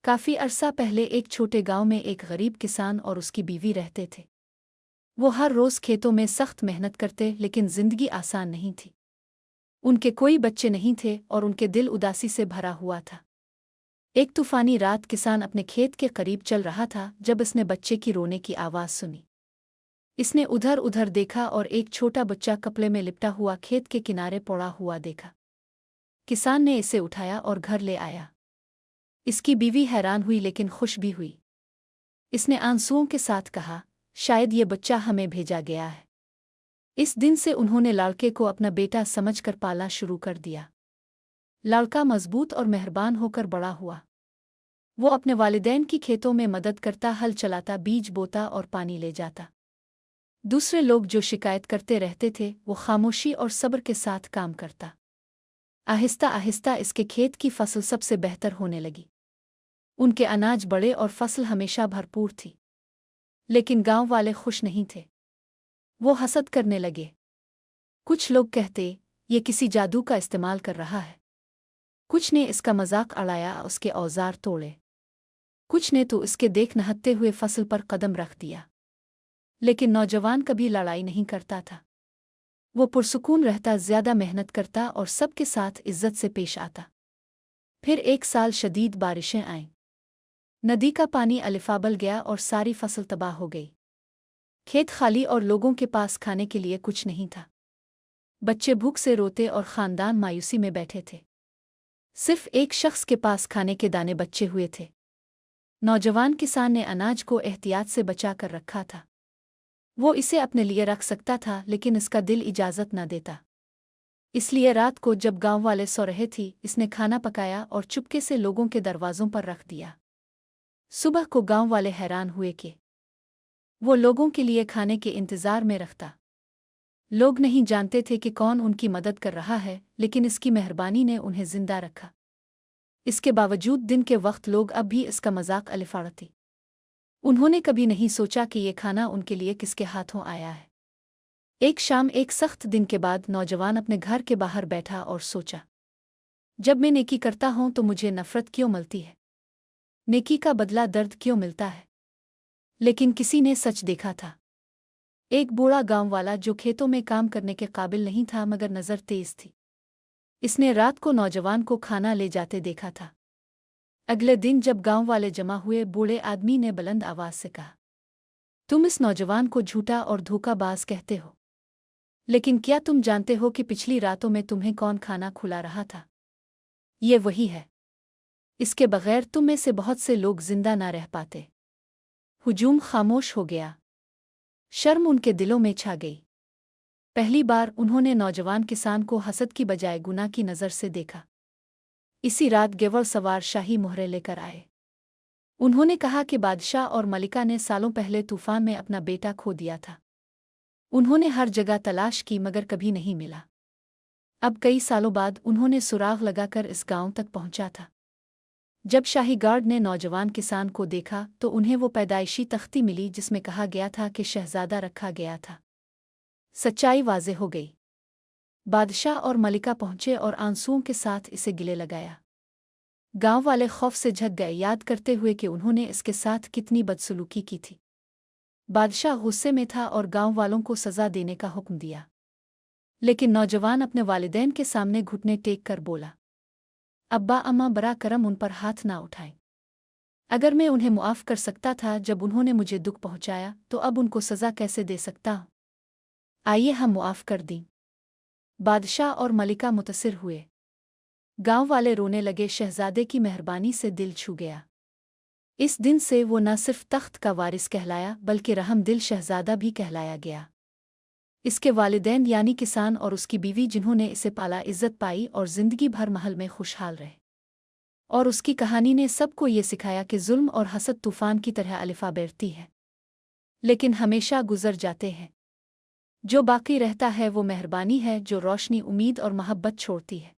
काफ़ी अरसा पहले एक छोटे गांव में एक गरीब किसान और उसकी बीवी रहते थे। वो हर रोज़ खेतों में सख्त मेहनत करते, लेकिन जिंदगी आसान नहीं थी। उनके कोई बच्चे नहीं थे और उनके दिल उदासी से भरा हुआ था। एक तूफानी रात किसान अपने खेत के करीब चल रहा था जब इसने बच्चे की रोने की आवाज़ सुनी। इसने उधर उधर देखा और एक छोटा बच्चा कपड़े में लिपटा हुआ खेत के किनारे पड़ा हुआ देखा। किसान ने इसे उठाया और घर ले आया। इसकी बीवी हैरान हुई लेकिन खुश भी हुई। इसने आंसुओं के साथ कहा, शायद ये बच्चा हमें भेजा गया है। इस दिन से उन्होंने लड़के को अपना बेटा समझकर पालना शुरू कर दिया। लड़का मजबूत और मेहरबान होकर बड़ा हुआ। वो अपने वालिदैन की खेतों में मदद करता, हल चलाता, बीज बोता और पानी ले जाता। दूसरे लोग जो शिकायत करते रहते थे, वो खामोशी और सब्र के साथ काम करता। आहिस्ता आहिस्ता इसके खेत की फसल सबसे बेहतर होने लगी। उनके अनाज बड़े और फसल हमेशा भरपूर थी। लेकिन गांव वाले खुश नहीं थे। वो हसद करने लगे। कुछ लोग कहते, ये किसी जादू का इस्तेमाल कर रहा है। कुछ ने इसका मजाक उड़ाया, उसके औजार तोड़े। कुछ ने तो इसके देख नहत्ते हुए फसल पर कदम रख दिया। लेकिन नौजवान कभी लड़ाई नहीं करता था। वो पुरसुकून रहता, ज्यादा मेहनत करता और सबके साथ इज्जत से पेश आता। फिर एक साल शदीद बारिशें आईं। नदी का पानी अलिफाबल गया और सारी फसल तबाह हो गई। खेत खाली और लोगों के पास खाने के लिए कुछ नहीं था। बच्चे भूख से रोते और खानदान मायूसी में बैठे थे। सिर्फ एक शख्स के पास खाने के दाने बचे हुए थे। नौजवान किसान ने अनाज को एहतियात से बचा कर रखा था। वो इसे अपने लिए रख सकता था, लेकिन इसका दिल इजाज़त न देता। इसलिए रात को जब गांव वाले सो रहे थे, इसने खाना पकाया और चुपके से लोगों के दरवाज़ों पर रख दिया। सुबह को गांव वाले हैरान हुए कि वो लोगों के लिए खाने के इंतज़ार में रखता। लोग नहीं जानते थे कि कौन उनकी मदद कर रहा है, लेकिन इसकी मेहरबानी ने उन्हें जिंदा रखा। इसके बावजूद दिन के वक्त लोग अब भी इसका मजाक उड़ाते। उन्होंने कभी नहीं सोचा कि ये खाना उनके लिए किसके हाथों आया है। एक शाम एक सख्त दिन के बाद नौजवान अपने घर के बाहर बैठा और सोचा, जब मैं नेकी करता हूं तो मुझे नफरत क्यों मिलती है? नेकी का बदला दर्द क्यों मिलता है? लेकिन किसी ने सच देखा था। एक बूढ़ा गांव वाला जो खेतों में काम करने के काबिल नहीं था मगर नज़र तेज थी। इसने रात को नौजवान को खाना ले जाते देखा था। अगले दिन जब गांव वाले जमा हुए, बूढ़े आदमी ने बुलंद आवाज से कहा, तुम इस नौजवान को झूठा और धोखाबाज कहते हो, लेकिन क्या तुम जानते हो कि पिछली रातों में तुम्हें कौन खाना खुला रहा था? ये वही है। इसके बगैर तुम में से बहुत से लोग जिंदा ना रह पाते। हुजूम खामोश हो गया। शर्म उनके दिलों में छा गई। पहली बार उन्होंने नौजवान किसान को हसद की बजाय गुनाह की नज़र से देखा। इसी रात गेवड़ सवार शाही मोहरे लेकर आए। उन्होंने कहा कि बादशाह और मलिका ने सालों पहले तूफान में अपना बेटा खो दिया था। उन्होंने हर जगह तलाश की मगर कभी नहीं मिला। अब कई सालों बाद उन्होंने सुराग लगाकर इस गांव तक पहुंचा था। जब शाही गार्ड ने नौजवान किसान को देखा तो उन्हें वो पैदाइशी तख्ती मिली जिसमें कहा गया था कि शहजादा रखा गया था। सच्चाई वाज़े हो गई। बादशाह और मलिका पहुंचे और आंसुओं के साथ इसे गिले लगाया। गांव वाले खौफ से झक गए, याद करते हुए कि उन्होंने इसके साथ कितनी बदसलूकी की थी। बादशाह गुस्से में था और गांव वालों को सज़ा देने का हुक्म दिया। लेकिन नौजवान अपने वालिदैन के सामने घुटने टेक कर बोला, अब्बा अम्मा बरा करम उन पर हाथ ना उठाएं। अगर मैं उन्हें मुआफ़ कर सकता था जब उन्होंने मुझे दुख पहुंचाया, तो अब उनको सज़ा कैसे दे सकता हूं? आइए हम मुआफ़ कर दें। बादशाह और मलिका मुतसिर हुए। गांव वाले रोने लगे। शहजादे की मेहरबानी से दिल छू गया। इस दिन से वो न सिर्फ तख्त का वारिस कहलाया बल्कि रहमदिल शहजादा भी कहलाया गया। इसके वालिदैन यानी किसान और उसकी बीवी जिन्होंने इसे पाला, इज्जत पाई और जिंदगी भर महल में खुशहाल रहे। और उसकी कहानी ने सबको ये सिखाया कि जुल्म और हसद तूफान की तरह अलिफा बैठती है, लेकिन हमेशा गुजर जाते हैं। जो बाकी रहता है वो मेहरबानी है, जो रोशनी, उम्मीद और मोहब्बत छोड़ती है।